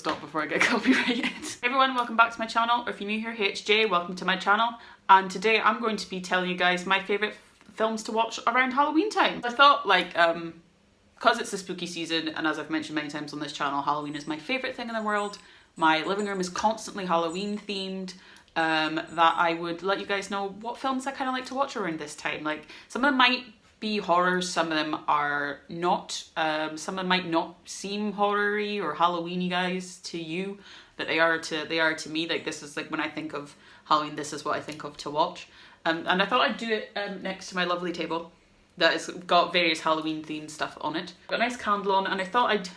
stop before I get copyrighted. Hey everyone, welcome back to my channel, or if you're new here, hey it's Jay, welcome to my channel. And today I'm going to be telling you guys my favourite films to watch around Halloween time. I thought like, because it's the spooky season, and as I've mentioned many times on this channel, Halloween is my favourite thing in the world. My living room is constantly Halloween themed. That I would let you guys know what films I kind of like to watch around this time. Like, some of them might be horrors, some of them are not. Some of them might not seem horror-y or Halloween-y guys to you, but they are to me. Like, this is like, when I think of Halloween, this is what I think of to watch. And I thought I'd do it next to my lovely table that has got various Halloween themed stuff on it. Got a nice candle on, and I thought I'd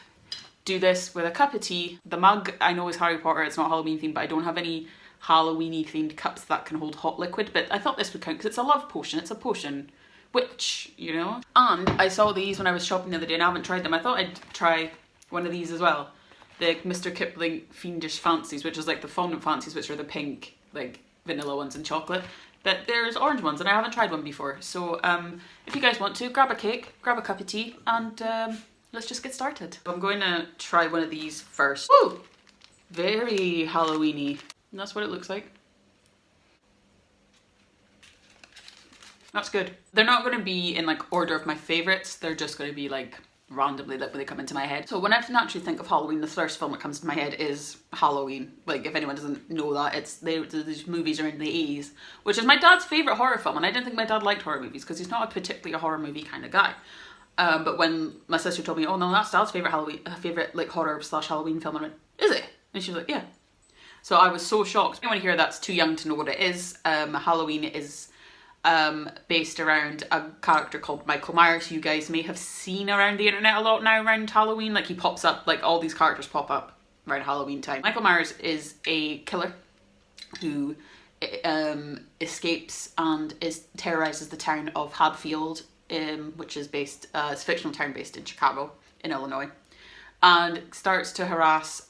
do this with a cup of tea. The mug I know is Harry Potter, it's not Halloween themed, but I don't have any Halloween-y themed cups that can hold hot liquid, but I thought this would count because it's a love potion. It's a potion witch, you know? And I saw these when I was shopping the other day and I haven't tried them. I thought I'd try one of these as well. The Mr. Kipling Fiendish Fancies, which is like the fondant fancies, which are the pink, like vanilla ones and chocolate. But there's orange ones and I haven't tried one before. So if you guys want to, grab a cake, grab a cup of tea, and let's just get started. I'm going to try one of these first. Woo! Very Halloween-y. And that's what it looks like. That's good. They're not going to be in like order of my favourites, they're just going to be like randomly, like when they come into my head. So when I naturally think of Halloween, the first film that comes to my head is Halloween. Like, if anyone doesn't know that, it's these movies around the 80s, which is my dad's favourite horror film, and I didn't think my dad liked horror movies because he's not a particularly a horror movie kind of guy. But when my sister told me, oh no, that's dad's favourite like horror / Halloween film, I went, is it? And she was like, yeah. So I was so shocked. Anyone here that's too young to know what it is, Halloween is based around a character called Michael Myers, who you guys may have seen around the internet a lot now around Halloween. Like, he pops up, like all these characters pop up around Halloween time. Michael Myers is a killer who escapes and terrorizes the town of Hadfield, which is based, it's a fictional town based in Chicago, in Illinois, and starts to harass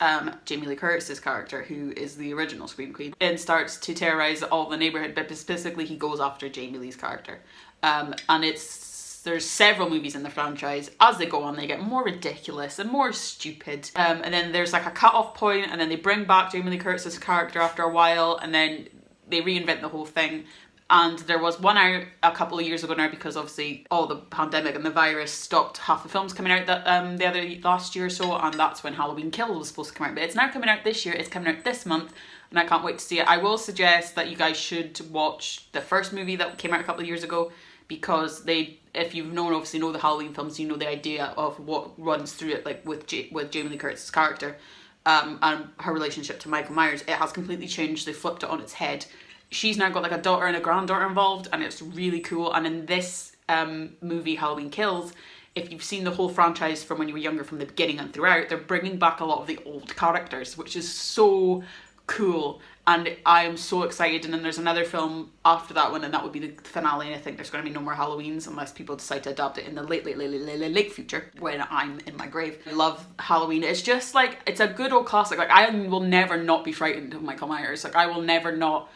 Jamie Lee Curtis's character, who is the original Scream Queen, and starts to terrorize all the neighborhood, but specifically he goes after Jamie Lee's character. And there's several movies in the franchise. As they go on, they get more ridiculous and more stupid. And then there's like a cut-off point, and then they bring back Jamie Lee Curtis's character after a while, and then they reinvent the whole thing. And there was one out a couple of years ago now, because obviously all the pandemic and the virus stopped half the films coming out that last year or so, and that's when Halloween Kills was supposed to come out. But it's now coming out this year, it's coming out this month, and I can't wait to see it. I will suggest that you guys should watch the first movie that came out a couple of years ago, because if you've obviously know the Halloween films, you know the idea of what runs through it, like with Jamie Lee Curtis's character, and her relationship to Michael Myers. It has completely changed. They flipped it on its head. She's now got like a daughter and a granddaughter involved, and it's really cool. And in this movie, Halloween Kills, if you've seen the whole franchise from when you were younger, from the beginning and throughout, they're bringing back a lot of the old characters, which is so cool. And I am so excited. And then there's another film after that one, and that would be the finale. And I think there's going to be no more Halloweens unless people decide to adapt it in the late future, when I'm in my grave. I love Halloween. It's just like, it's a good old classic. Like, I will never not be frightened of Michael Myers. Like, I will never not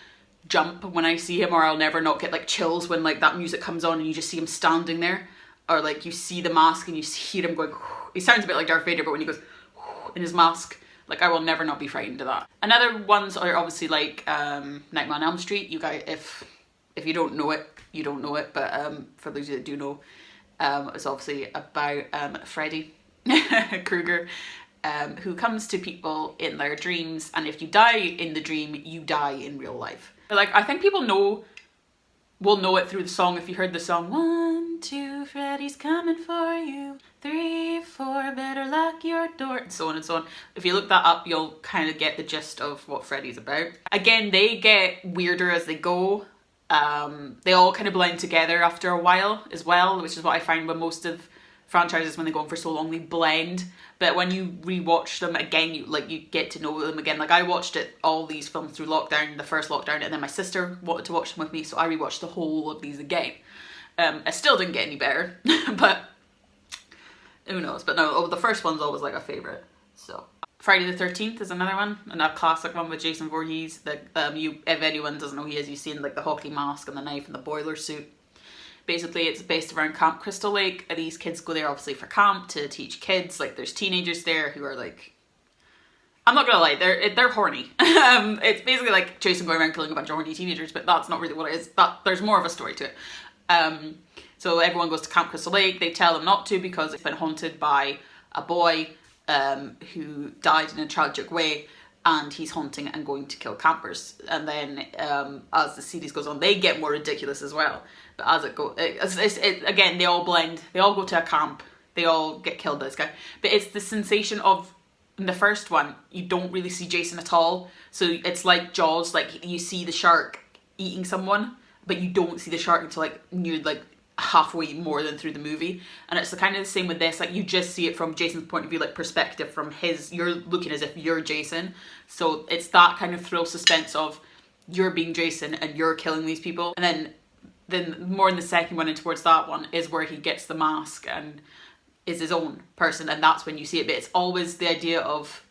jump when I see him, or I'll never not get like chills when like that music comes on and you just see him standing there, or like you see the mask and you hear him going, he sounds a bit like Darth Vader, but when he goes in his mask, like, I will never not be frightened of that. And other ones are obviously like Nightmare on Elm Street. You guys, if you don't know it, you don't know it, but for those of you that do know, it's obviously about Freddy Krueger, who comes to people in their dreams, and if you die in the dream, you die in real life. Like, I think people will know it through the song. If you heard the song, 1, 2, Freddy's coming for you, 3, 4, better lock your door, and so on and so on. If you look that up, you'll kind of get the gist of what Freddy's about. Again, they get weirder as they go. They all kind of blend together after a while as well, which is what I find with most of franchises. When they go on for so long, they blend. But when you rewatch them again, you get to know them again. Like, I watched all these films through lockdown, the first lockdown, and then my sister wanted to watch them with me, so I rewatched the whole of these again. I still didn't get any better, but who knows. But no, the first one's always like a favourite. So Friday the 13th is another one, and a classic one with Jason Voorhees. That if anyone doesn't know who he is, you've seen like the hockey mask and the knife and the boiler suit. Basically, it's based around Camp Crystal Lake. These kids go there obviously for camp to teach kids. Like, there's teenagers there who are like I'm not gonna lie, they're horny. It's basically like Jason going around killing a bunch of horny teenagers, but that's not really what it is. There's more of a story to it. So everyone goes to Camp Crystal Lake. They tell them not to because it's been haunted by a boy who died in a tragic way, and he's haunting and going to kill campers. And then as the series goes on, they get more ridiculous as well. But as it goes, again, they all blend. They all go to a camp. They all get killed by this guy. But it's the sensation of, in the first one, you don't really see Jason at all. So it's like Jaws, like you see the shark eating someone, but you don't see the shark until like near like halfway more than through the movie. And it's the kind of the same with this, like you just see it from Jason's point of view, like perspective from his, you're looking as if you're Jason. So it's that kind of thrill suspense of you're being Jason and you're killing these people. And then more in the second one and towards that one is where he gets the mask and is his own person, and that's when you see it. But it's always the idea of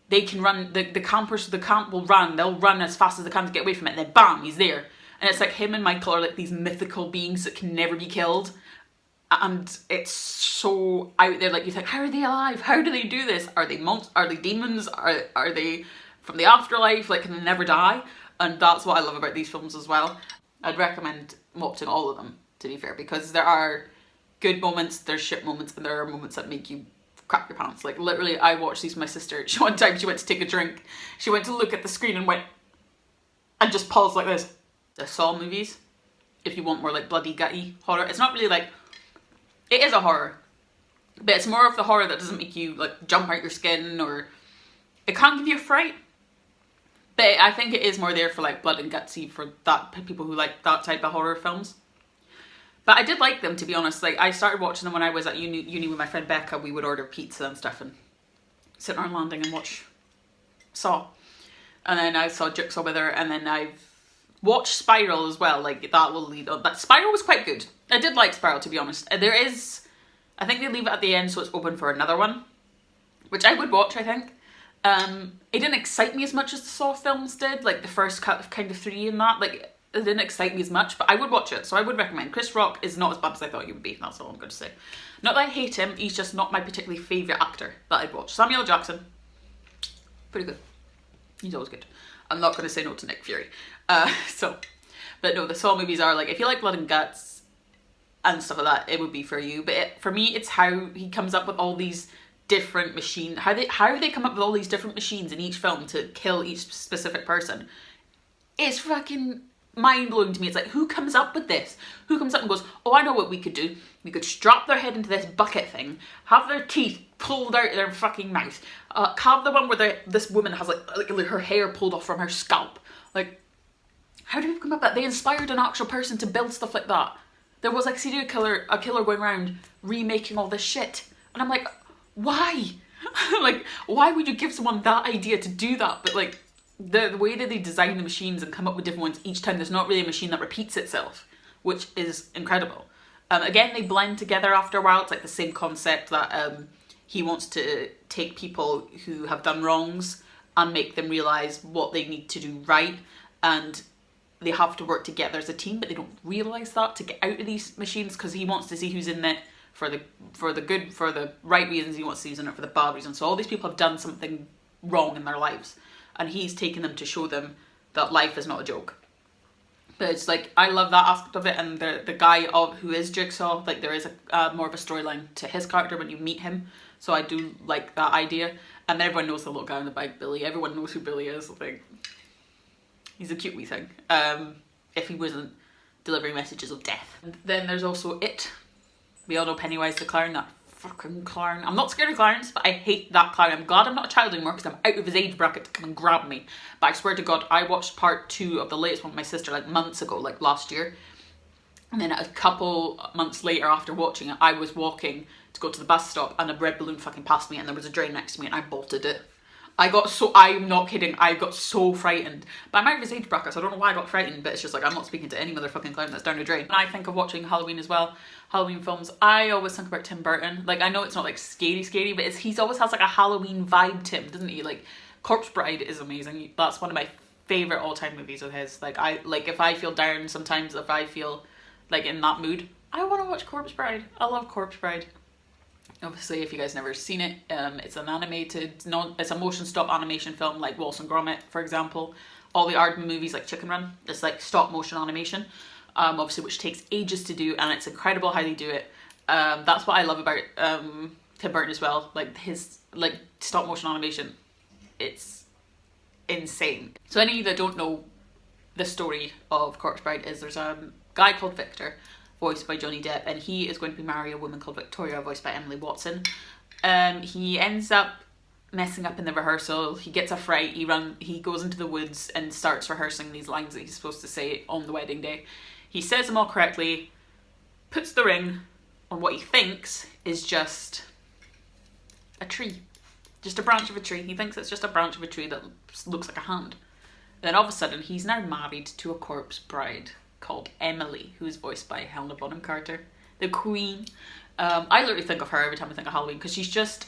they can run, the campers, the camp will run, they'll run as fast as they can to get away from it, and then bam, he's there. And it's like him and Michael are like these mythical beings that can never be killed. And it's so out there, like you think, how are they alive? How do they do this? Are they are they demons? Are they from the afterlife? Like, can they never die? And that's what I love about these films as well. I'd recommend watching all of them, to be fair, because there are good moments, there's shit moments, and there are moments that make you crap your pants. Like literally, I watched these with my sister. One time she went to take a drink, she went to look at the screen and just paused like this. The Saw movies, if you want more like bloody gutty horror, it's not really like, it is a horror, but it's more of the horror that doesn't make you like jump out your skin, or it can give you a fright. But I think it is more there for like blood and gutsy, for that people who like that type of horror films. But I did like them, to be honest. Like, I started watching them when I was at uni with my friend Becca. We would order pizza and stuff and sit on our landing and watch Saw. And then I saw Jigsaw with her, and then I've watched Spiral as well. Like, that will lead on. But Spiral was quite good. I did like Spiral, to be honest. There is, I think they leave it at the end so it's open for another one, which I would watch, I think. It didn't excite me as much as the Saw films did. Like, the first kind of three and that. Like, it didn't excite me as much, but I would watch it, so I would recommend. Chris Rock is not as bad as I thought he would be, that's all I'm going to say. Not that I hate him, he's just not my particularly favourite actor that I'd watch. Samuel L. Jackson, pretty good. He's always good. I'm not going to say no to Nick Fury. But no, the Saw movies are like, if you like blood and guts and stuff like that, it would be for you. But for me, it's how he comes up with all these different machines, how they come up with all these different machines in each film to kill each specific person. It's fucking mind-blowing to me. It's like, who comes up with this? Who comes up and goes, oh, I know what we could do. We could strap their head into this bucket thing, have their teeth pulled out of their fucking mouth, have the one where this woman has like her hair pulled off from her scalp. Like, how do people come up with that? They inspired an actual person to build stuff like that. There was like a killer going around remaking all this shit. And I'm like, why? Like, why would you give someone that idea to do that? But like, the way that they design the machines and come up with different ones each time, there's not really a machine that repeats itself, which is incredible. Again, they blend together after a while. It's like the same concept that he wants to take people who have done wrongs and make them realise what they need to do right, and they have to work together as a team, but they don't realise that to get out of these machines, because he wants to see who's in it for the good, for the right reasons. He wants to see who's in it for the bad reasons. So all these people have done something wrong in their lives, and he's taken them to show them that life is not a joke. But it's like, I love that aspect of it, and the guy who is Jigsaw, like there is a more of a storyline to his character when you meet him, so I do like that idea. And then everyone knows the little guy on the bike, Billy. Everyone knows who Billy is. Like, he's a cute wee thing. If he wasn't delivering messages of death. And then there's also It. We all know Pennywise the clown, that fucking clown. I'm not scared of clowns, but I hate that clown. I'm glad I'm not a child anymore, because I'm out of his age bracket to come and grab me. But I swear to God, I watched part 2 of the latest one with my sister like months ago, like last year. And then a couple months later after watching it, I was walking to go to the bus stop and a red balloon fucking passed me, and there was a drain next to me, and I bolted it. I'm not kidding, I got so frightened. But I'm out of his age bracket, so I don't know why I got frightened, but it's just like, I'm not speaking to any motherfucking clown that's down a drain. When I think of watching Halloween as well, Halloween films, I always think about Tim Burton. Like, I know it's not like scary, but he always has like a Halloween vibe to him, doesn't he? Like, Corpse Bride is amazing. That's one of my favourite all-time movies of his. Like, if I feel down sometimes, if I feel like in that mood, I want to watch Corpse Bride. I love Corpse Bride. Obviously, if you guys never seen it, it's an animated, it's a motion stop animation film like Wallace and Gromit, for example. All the Aardman movies like Chicken Run, it's like stop motion animation, obviously, which takes ages to do, and it's incredible how they do it. That's what I love about Tim Burton as well. Like his stop motion animation, it's insane. So any of you that don't know the story of Corpse Bride is there's a guy called Victor, voiced by Johnny Depp, and he is going to be marrying a woman called Victoria, voiced by Emily Watson. He ends up messing up in the rehearsal. He gets a fright. He goes into the woods and starts rehearsing these lines that he's supposed to say on the wedding day. He says them all correctly, puts the ring on what he thinks is just a tree. Just a branch of a tree. He thinks it's just a branch of a tree that looks like a hand. Then all of a sudden, he's now married to a corpse bride called Emily, who's voiced by Helena Bonham Carter, the Queen. I literally think of her every time I think of Halloween because she's just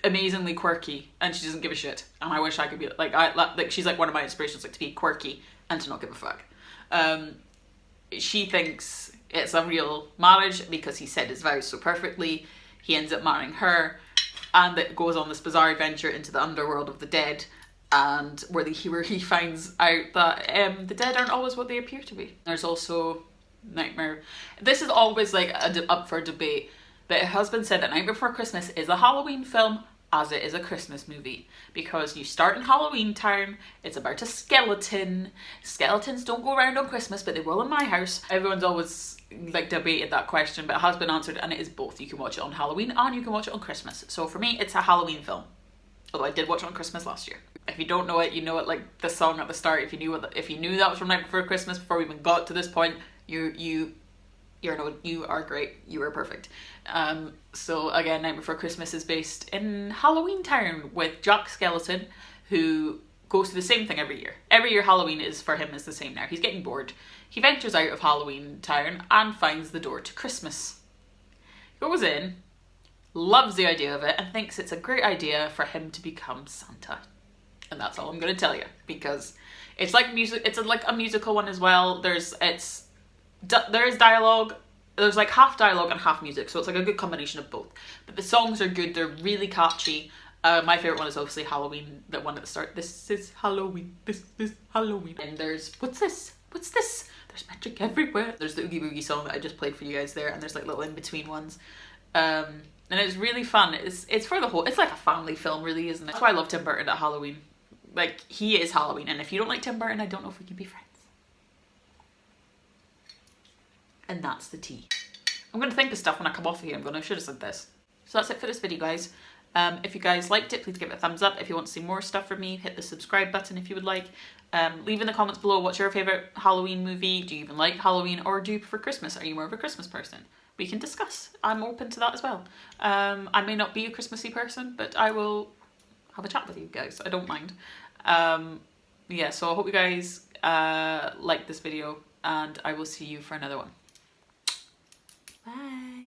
amazingly quirky and she doesn't give a shit. And I wish I could be like she's like one of my inspirations, like to be quirky and to not give a fuck. She thinks it's a real marriage because he said his vows so perfectly. He ends up marrying her, and it goes on this bizarre adventure into the underworld of the dead, and where he finds out that the dead aren't always what they appear to be. There's also Nightmare. This is always like up for debate, but it has been said that Night Before Christmas is a Halloween film as it is a Christmas movie, because you start in Halloween Town, it's about a skeleton. Skeletons don't go around on Christmas, but they will in my house. Everyone's always like debated that question, but it has been answered, and it is both. You can watch it on Halloween and you can watch it on Christmas. So for me, it's a Halloween film, although I did watch it on Christmas last year. If you don't know it, you know it, like the song at the start. If you knew that was from Night Before Christmas before we even got to this point, you are great. You are perfect. So again, Night Before Christmas is based in Halloween Town with Jack Skeleton, who goes to the same thing every year. Every year Halloween is for him is the same now. He's getting bored. He ventures out of Halloween Town and finds the door to Christmas. He goes in, loves the idea of it, and thinks it's a great idea for him to become Santa. And that's all I'm going to tell you, because it's like music. It's like a musical one as well. There is dialogue. There's like half dialogue and half music, so it's like a good combination of both. But the songs are good. They're really catchy. My favorite one is obviously Halloween. The one at the start. This is Halloween. This is Halloween. And there's what's this? What's this? There's magic everywhere. There's the Oogie Boogie song that I just played for you guys there, and there's like little in between ones. And it's really fun. It's for the whole. It's like a family film, really, isn't it? That's why I love Tim Burton at Halloween. Like, he is Halloween, and if you don't like Tim Burton, I don't know if we can be friends. And that's the tea. I'm going to think of stuff when I come off of here. I should have said this. So that's it for this video, guys. If you guys liked it, please give it a thumbs up. If you want to see more stuff from me, hit the subscribe button if you would like. Leave in the comments below what's your favourite Halloween movie. Do you even like Halloween, or do you prefer Christmas? Are you more of a Christmas person? We can discuss. I'm open to that as well. I may not be a Christmassy person, but I will have a chat with you guys. I don't mind. Yeah, so I hope you guys like this video, and I will see you for another one.